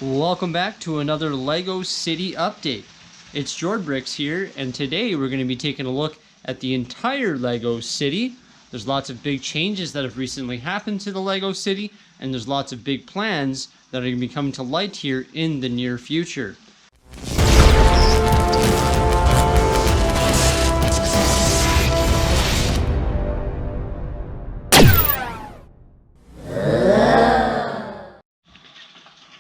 Welcome back to another LEGO City update. It's Jordbricks here, and today we're going to be taking a look at the entire LEGO City. There's lots of big changes that have recently happened to the LEGO City, and there's lots of big plans that are going to be coming to light here in the near future.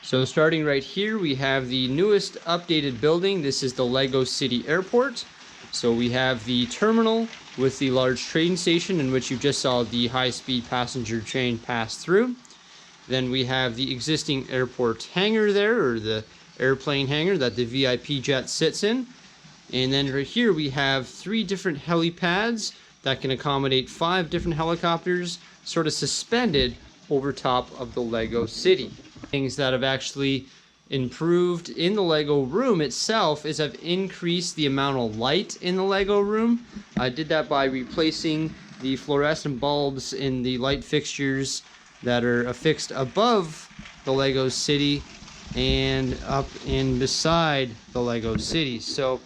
So starting right here, we have the newest updated building. This is the LEGO City Airport. So we have the terminal with the large train station in which you just saw the high-speed passenger train pass through. Then we have the existing airport hangar there, or the airplane hangar that the VIP jet sits in. And then right here we have 3 different helipads that can accommodate 5 different helicopters sort of suspended over top of the LEGO City. Things that have actually improved in the LEGO room itself is I've increased the amount of light in the LEGO room. I did that by replacing the fluorescent bulbs in the light fixtures that are affixed above the LEGO City and up and beside the LEGO City. So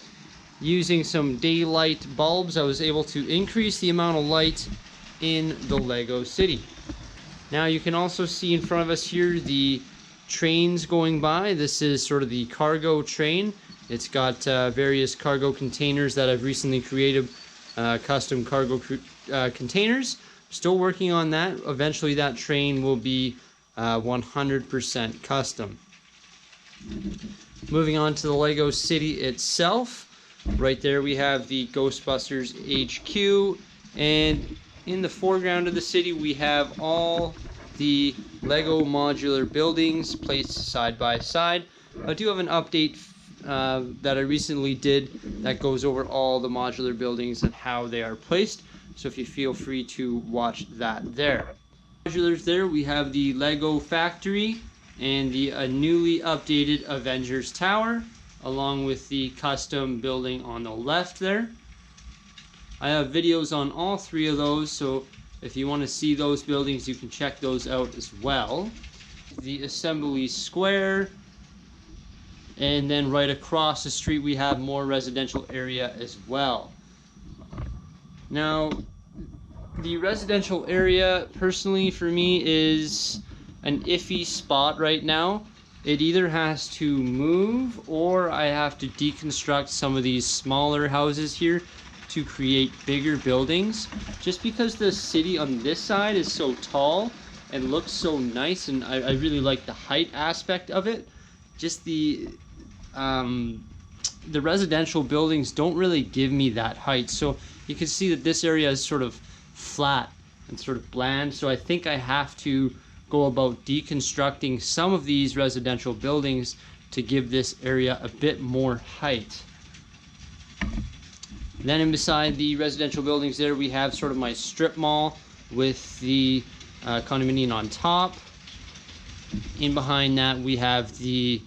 using some daylight bulbs, I was able to increase the amount of light in the LEGO City. Now you can also see in front of us here the trains going by. This is sort of the cargo train. It's got various cargo containers that I've recently created, custom cargo containers. Still working on that. Eventually that train will be 100% custom. Moving on to the LEGO City itself. Right there we have the Ghostbusters HQ, and in the foreground of the city we have all the LEGO modular buildings placed side by side. I do have an update that I recently did that goes over all the modular buildings and how they are placed, so if you feel free to watch that there. Modulars there, we have the LEGO factory and the newly updated Avengers Tower, along with the custom building on the left there. I have videos on all 3 of those, so if you want to see those buildings, you can check those out as well. The assembly square, and then right across the street we have more residential area as well. Now, the residential area, personally for me, is an iffy spot right now. It either has to move, or I have to deconstruct some of these smaller houses here to create bigger buildings, just because the city on this side is so tall and looks so nice, and I really like the height aspect of it. Just the residential buildings don't really give me that height, so you can see that this area is sort of flat and sort of bland, so I think I have to go about deconstructing some of these residential buildings to give this area a bit more height. Then in beside the residential buildings there, we have sort of my strip mall with the condominium on top. In behind that, we have the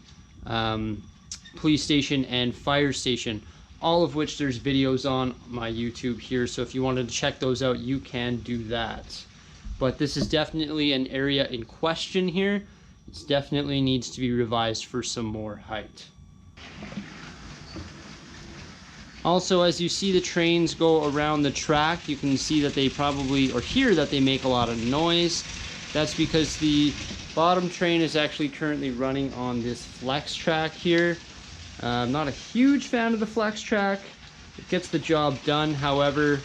police station and fire station, all of which there's videos on my YouTube here. So if you wanted to check those out, you can do that. But this is definitely an area in question here. It definitely needs to be revised for some more height. Also, as you see the trains go around the track, you can see that they probably, or hear that they make a lot of noise. That's because the bottom train is actually currently running on this flex track here. I'm not a huge fan of the flex track. It gets the job done. However,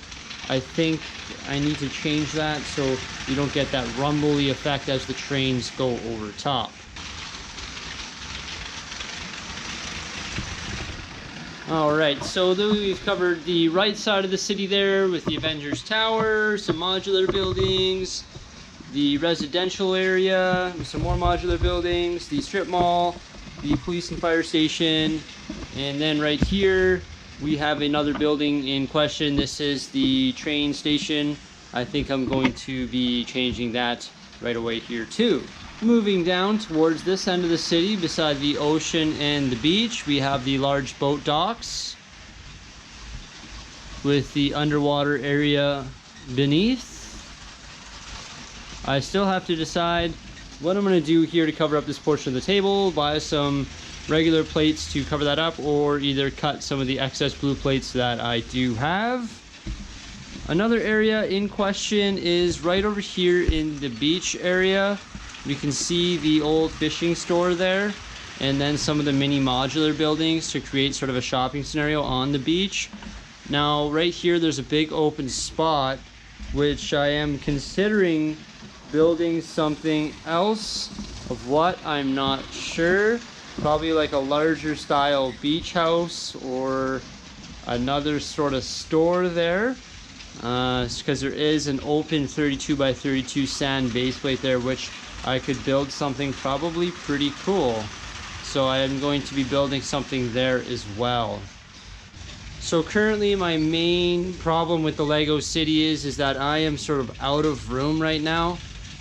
I think I need to change that so you don't get that rumbly effect as the trains go over top. Alright, so then we've covered the right side of the city there with the Avengers Tower, some modular buildings, the residential area, some more modular buildings, the strip mall, the police and fire station, and then right here we have another building in question. This is the train station. I think I'm going to be changing that right away here too. Moving down towards this end of the city, beside the ocean and the beach, we have the large boat docks with the underwater area beneath. I still have to decide what I'm going to do here to cover up this portion of the table, buy some regular plates to cover that up, or either cut some of the excess blue plates that I do have. Another area in question is right over here in the beach area. You can see the old fishing store there, and then some of the mini modular buildings to create sort of a shopping scenario on the beach. Now right here there's a big open spot which I am considering building something else of what I'm not sure. Probably like a larger style beach house or another sort of store there. Because there is an open 32 by 32 sand base plate there, which I could build something probably pretty cool. So I am going to be building something there as well. So currently my main problem with the Lego City is that I am sort of out of room right now.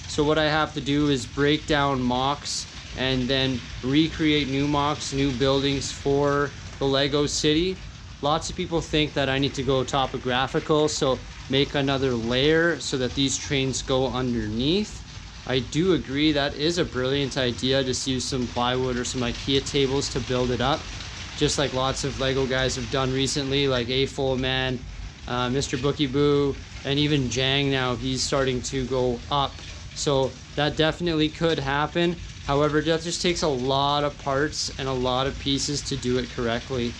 So what I have to do is break down mocks and then recreate new mocks, new buildings for the Lego City. Lots of people think that I need to go topographical, so make another layer so that these trains go underneath. I do agree that is a brilliant idea. Just use some plywood or some IKEA tables to build it up, just like lots of Lego guys have done recently, like A-Full Man, Mr. Bookie Boo, and even Jang now, he's starting to go up. So that definitely could happen. However, that just takes a lot of parts and a lot of pieces to do it correctly.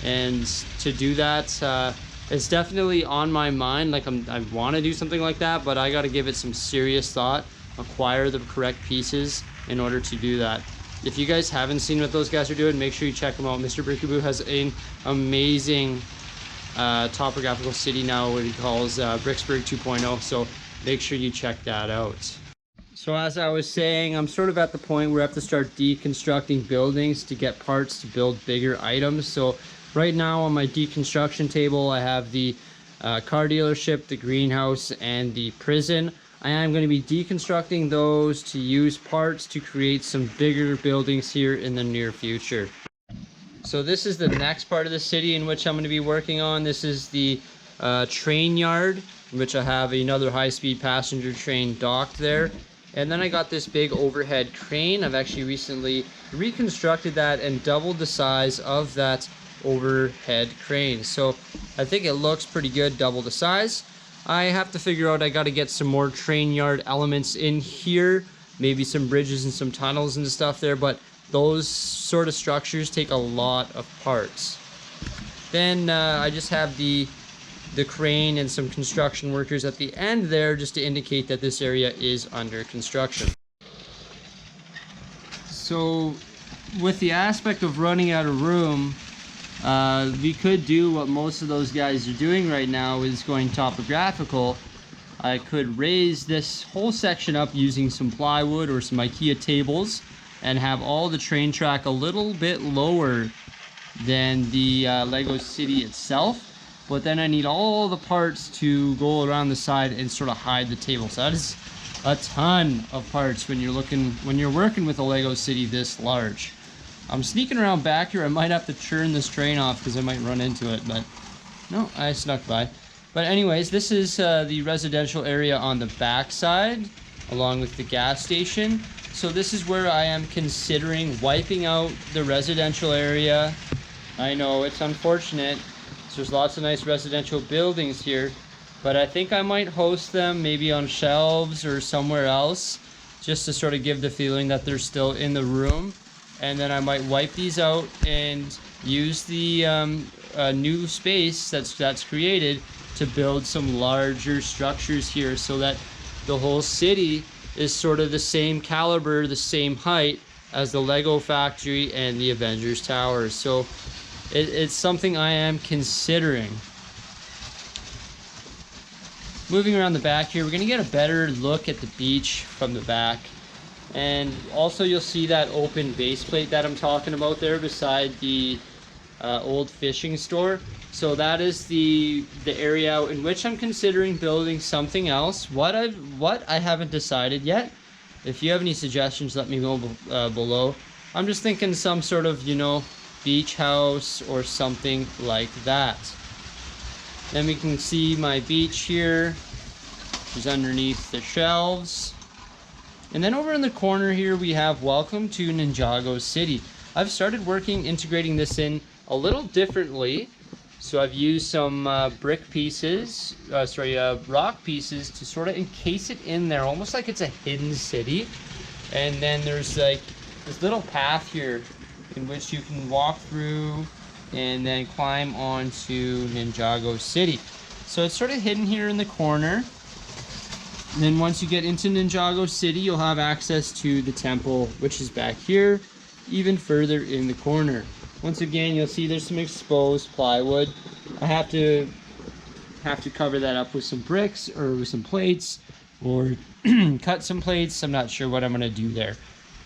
And to do that, it's definitely on my mind. Like I want to do something like that, but I got to give it some serious thought, acquire the correct pieces in order to do that. If you guys haven't seen what those guys are doing, make sure you check them out. Mr. Brickaboo has an amazing topographical city now, what he calls Bricksburg 2.0, so make sure you check that out. So as I was saying, I'm sort of at the point where I have to start deconstructing buildings to get parts to build bigger items. So right now on my deconstruction table, I have the car dealership, the greenhouse, and the prison. I am going to be deconstructing those to use parts to create some bigger buildings here in the near future. So this is the next part of the city in which I'm going to be working on. This is the train yard, in which I have another high-speed passenger train docked there. And then I got this big overhead crane. I've actually recently reconstructed that and doubled the size of that overhead crane. So I think it looks pretty good, double the size. I have to figure out, I got to get some more train yard elements in here, maybe some bridges and some tunnels and stuff there, but those sort of structures take a lot of parts. Then I just have the crane and some construction workers at the end there just to indicate that this area is under construction. So with the aspect of running out of room, we could do what most of those guys are doing right now, is going topographical. I could raise this whole section up using some plywood or some IKEA tables and have all the train track a little bit lower than the Lego City itself. But then I need all the parts to go around the side and sort of hide the table. So that is a ton of parts when you're working with a Lego City this large. I'm sneaking around back here. I might have to turn this train off because I might run into it, but no, I snuck by. But anyways, this is the residential area on the back side, along with the gas station. So this is where I am considering wiping out the residential area. I know it's unfortunate. There's lots of nice residential buildings here, but I think I might host them maybe on shelves or somewhere else, just to sort of give the feeling that they're still in the room. And then I might wipe these out and use the new space that's created to build some larger structures here, so that the whole city is sort of the same caliber, the same height as the Lego factory and the Avengers Towers. So it's something I am considering. Moving around the back here, we're going to get a better look at the beach from the back. And also you'll see that open base plate that I'm talking about there beside the old fishing store. So that is the area in which I'm considering building something else. What I haven't decided yet. If you have any suggestions, let me know below. I'm just thinking some sort of, beach house or something like that. Then we can see my beach here, which is underneath the shelves. And then over in the corner here, we have Welcome to Ninjago City. I've started integrating this in a little differently. So I've used some rock pieces to sort of encase it in there, almost like it's a hidden city. And then there's like this little path here in which you can walk through and then climb onto Ninjago City. So it's sort of hidden here in the corner. And then once you get into Ninjago City, you'll have access to the temple, which is back here, even further in the corner. Once again, you'll see there's some exposed plywood. I have to cover that up with some bricks or with some plates, or cut some plates. I'm not sure what I'm going to do there.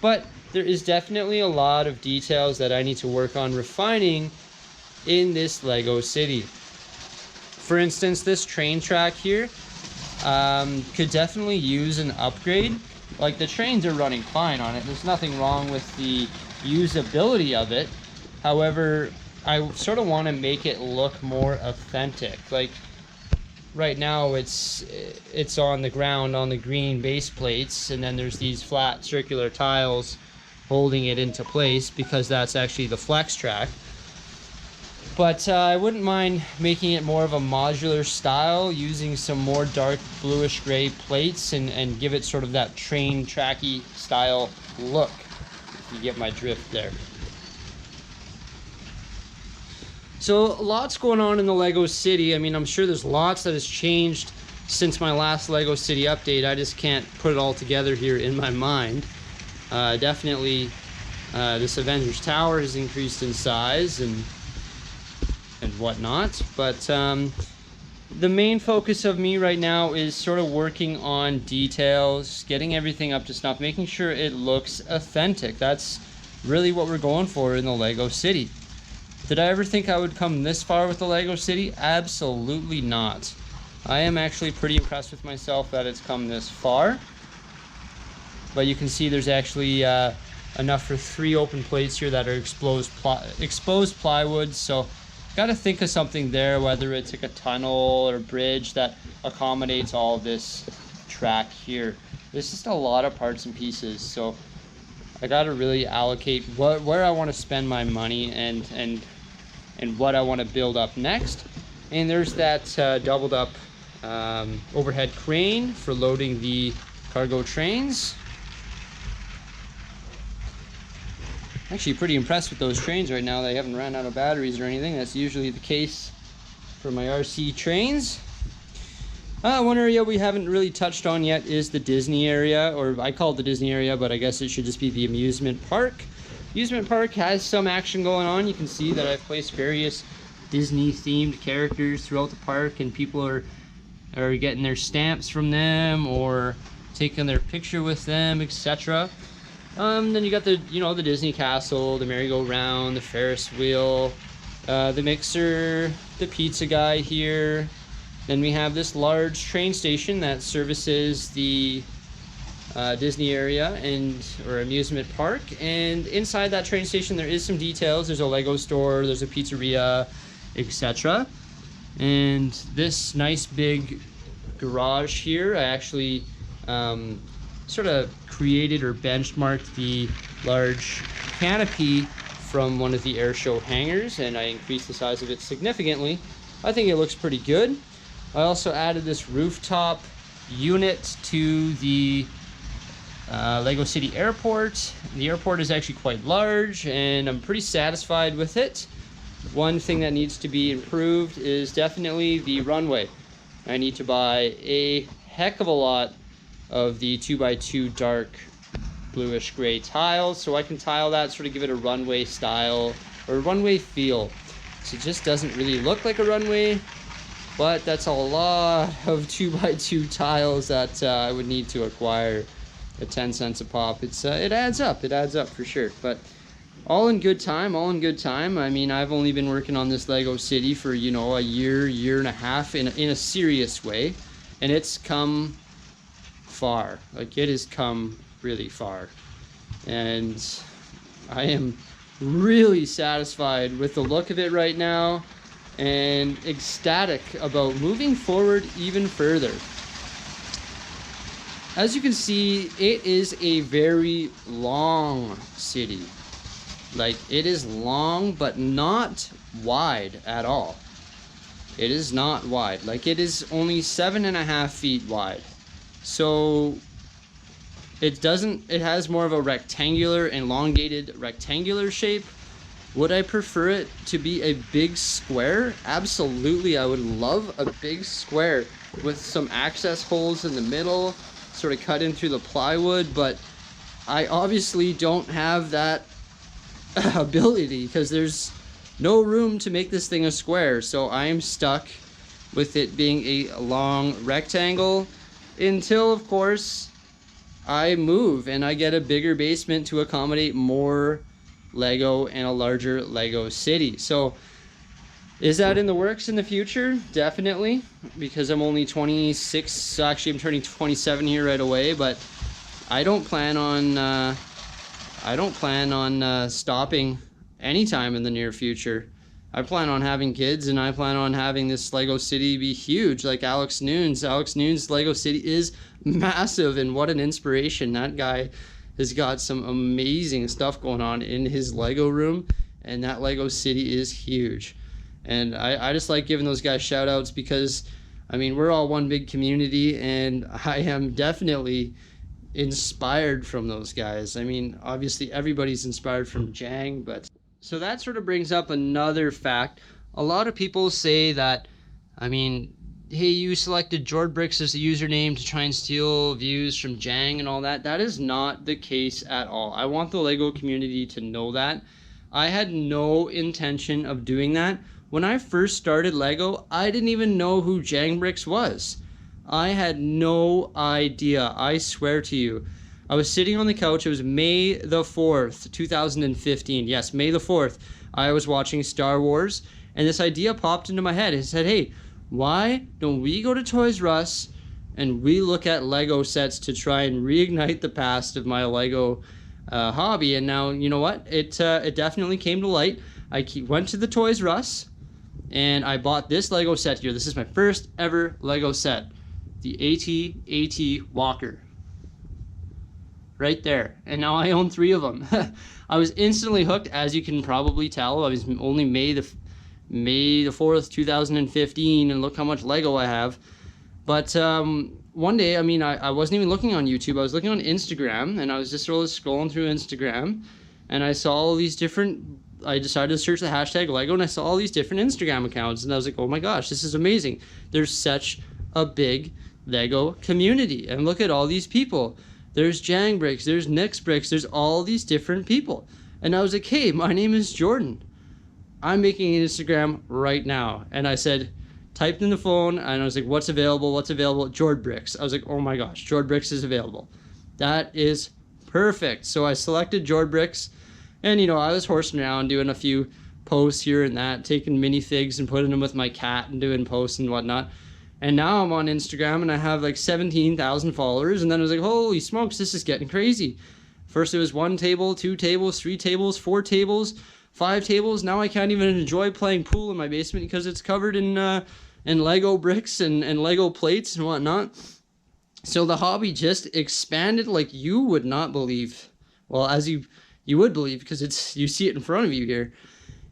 But there is definitely a lot of details that I need to work on refining in this Lego city. For instance, this train track here could definitely use an upgrade. Like, the trains are running fine on it. There's nothing wrong with the usability of it. However, I sort of want to make it look more authentic. Like, right now it's on the ground on the green base plates, and then there's these flat circular tiles holding it into place because that's actually the flex track. But I wouldn't mind making it more of a modular style, using some more dark bluish gray plates and give it sort of that train tracky style look, if you get my drift there. So lots going on in the Lego City. I mean, I'm sure there's lots that has changed since my last Lego City update. I just can't put it all together here in my mind. Definitely this Avengers Tower has increased in size and whatnot, but the main focus of me right now is sort of working on details, getting everything up to snuff, making sure it looks authentic. That's really what we're going for in the Lego City. Did I ever think I would come this far with the Lego City? Absolutely not. I am actually pretty impressed with myself that it's come this far. But you can see there's actually enough for 3 open plates here that are exposed plywood. So got to think of something there, whether it's like a tunnel or bridge that accommodates all this track here. There's just a lot of parts and pieces, so I got to really allocate where I want to spend my money and what I want to build up next. And there's that doubled up overhead crane for loading the cargo trains. Actually pretty impressed with those trains right now. They haven't ran out of batteries or anything. That's usually the case for my RC trains. One area we haven't really touched on yet is the Disney area, or I call it the Disney area, but I guess it should just be the amusement park. Amusement park has some action going on. You can see that I've placed various Disney themed characters throughout the park, and people are getting their stamps from them or taking their picture with them, etc. Then you got the Disney Castle, the merry-go-round, the Ferris wheel, the mixer, the pizza guy here. Then we have this large train station that services the Disney area or amusement park. And inside that train station there is some details. There's a Lego store, there's a pizzeria, etc. And this nice big garage here, I actually sort of created or benchmarked the large canopy from one of the air show hangars, and I increased the size of it significantly. I think it looks pretty good. I also added this rooftop unit to the Lego City Airport. The airport is actually quite large, and I'm pretty satisfied with it. One thing that needs to be improved is definitely the runway. I need to buy a heck of a lot of the 2x2 dark bluish gray tiles, so I can tile that, sort of give it a runway style or a runway feel. So it just doesn't really look like a runway, but that's a lot of 2x2 tiles that I would need to acquire at 10 cents a pop. It adds up for sure, but all in good time. I mean, I've only been working on this Lego City for, a year and a half in a serious way, and it's come far. Like, it has come really far, and I am really satisfied with the look of it right now and ecstatic about moving forward even further. as you can see, it is a very long city. Like, it is long, but not wide at all. It is not wide. Like, it is only 7.5 feet wide. So it has more of a rectangular, elongated rectangular shape. Would I prefer it to be a big square? Absolutely, I would love a big square with some access holes in the middle, sort of cut in through the plywood, but I obviously don't have that ability because there's no room to make this thing a square, so I'm stuck with it being a long rectangle until, of course, I move and I get a bigger basement to accommodate more Lego and a larger Lego city. So is that in the works in the future? Definitely, because I'm only 26. Actually, I'm turning 27 here right away, but I don't plan on stopping anytime in the near future. I plan on having kids, and I plan on having this Lego city be huge, like Alex Noon's. Alex Noon's Lego city is massive, and what an inspiration. That guy has got some amazing stuff going on in his Lego room, and that Lego city is huge. And I just like giving those guys shout outs because, I mean, we're all one big community, and I am definitely inspired from those guys. I mean, obviously everybody's inspired from Jang, but so that sort of brings up another fact. A lot of people say that, I mean, hey, you selected Jordbricks as the username to try and steal views from Jang and all that. That is not the case at all. I want the Lego community to know that. I had no intention of doing that. When I first started Lego, I didn't even know who Jangbricks was. I had no idea, I swear to you. I was sitting on the couch, it was May the 4th, 2015. Yes, May the 4th. I was watching Star Wars, and this idea popped into my head. It said, hey, why don't we go to Toys R Us and we look at Lego sets to try and reignite the past of my Lego hobby? And now, you know what? It definitely came to light. I went to the Toys R Us, and I bought this Lego set here. This is my first ever Lego set. The AT-AT Walker. Right there. And now I own 3 of them. I was instantly hooked, as you can probably tell. I was only May the 4th, 2015, and look how much Lego I have. But one day, I mean, I wasn't even looking on YouTube. I was looking on Instagram, and I was just sort of scrolling through Instagram, and I saw all these different... I decided to search the hashtag Lego, and I saw all these different Instagram accounts, and I was like, oh my gosh, this is amazing. There's such a big Lego community, and look at all these people. There's Jangbricks, there's Nixbricks, there's all these different people. And I was like, hey, my name is Jordan. I'm making an Instagram right now. And I said, typed in the phone, and I was like, what's available? Jordbricks. I was like, oh my gosh, Jordbricks is available. That is perfect. So I selected Jordbricks, and you know, I was horsing around doing a few posts here and that, taking minifigs and putting them with my cat and doing posts and whatnot. And now I'm on Instagram and I have like 17,000 followers. And then I was like, holy smokes, this is getting crazy. First it was 1 table, 2 tables, 3 tables, 4 tables, 5 tables. Now I can't even enjoy playing pool in my basement because it's covered in Lego bricks and Lego plates and whatnot. So the hobby just expanded like you would not believe. Well, as you would believe, because you see it in front of you here.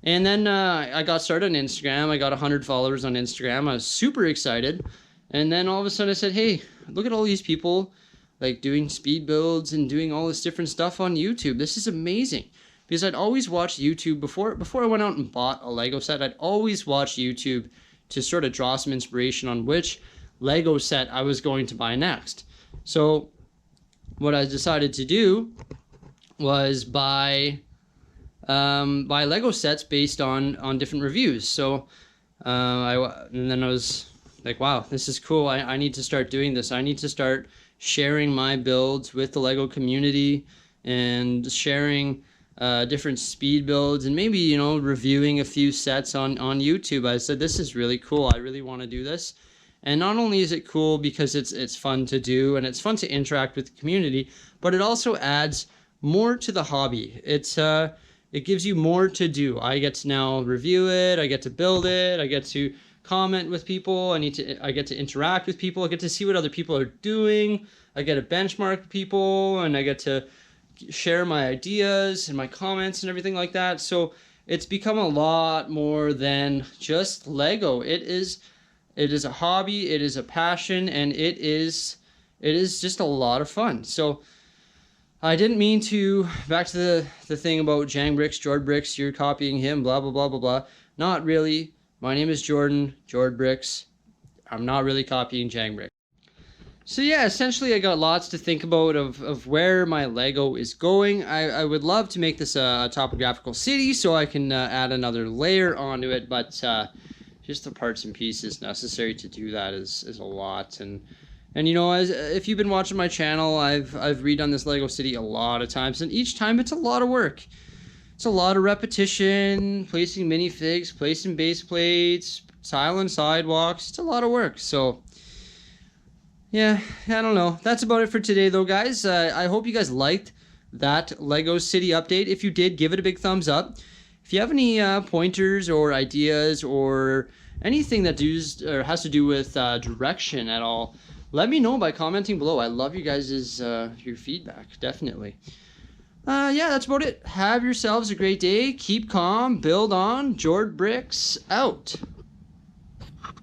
And then I got started on Instagram. I got 100 followers on Instagram. I was super excited. And then all of a sudden I said, hey, look at all these people like doing speed builds and doing all this different stuff on YouTube. This is amazing. Because I'd always watched YouTube before I went out and bought a Lego set. I'd always watch YouTube to sort of draw some inspiration on which Lego set I was going to buy next. So what I decided to do was buy Lego sets based on different reviews. So and then I was like, wow, this is cool. I need to start doing this. I need to start sharing my builds with the Lego community and sharing different speed builds and maybe, you know, reviewing a few sets on YouTube. I said, this is really cool. I really want to do this. And not only is it cool because it's fun to do and it's fun to interact with the community, but it also adds more to the hobby. It gives you more to do. I get to now review it, I get to build it, I get to comment with people. I get to interact with people. I get to see what other people are doing. I get to benchmark people, and I get to share my ideas and my comments and everything like that. So it's become a lot more than just Lego. It is a hobby, it is a passion, and it is just a lot of fun. So I didn't mean to, back to the thing about Jang Bricks, Jord Bricks, you're copying him, blah, blah, blah, blah, blah. Not really. My name is Jordan, Jord Bricks. I'm not really copying Jang Bricks. So yeah, essentially I got lots to think about of where my Lego is going. I would love to make this a topographical city so I can add another layer onto it, but just the parts and pieces necessary to do that is a lot. And you know, if you've been watching my channel, I've redone this Lego city a lot of times, and each time it's a lot of work. It's a lot of repetition, placing minifigs, placing base plates, tiling sidewalks. It's a lot of work. So yeah, I don't know. That's about it for today though, guys. I hope you guys liked that Lego city update. If you did, give it a big thumbs up. If you have any pointers or ideas or anything that has to do with direction at all, let me know by commenting below. I love you guys' your feedback, definitely. Yeah, that's about it. Have yourselves a great day. Keep calm, build on. Jord Bricks out.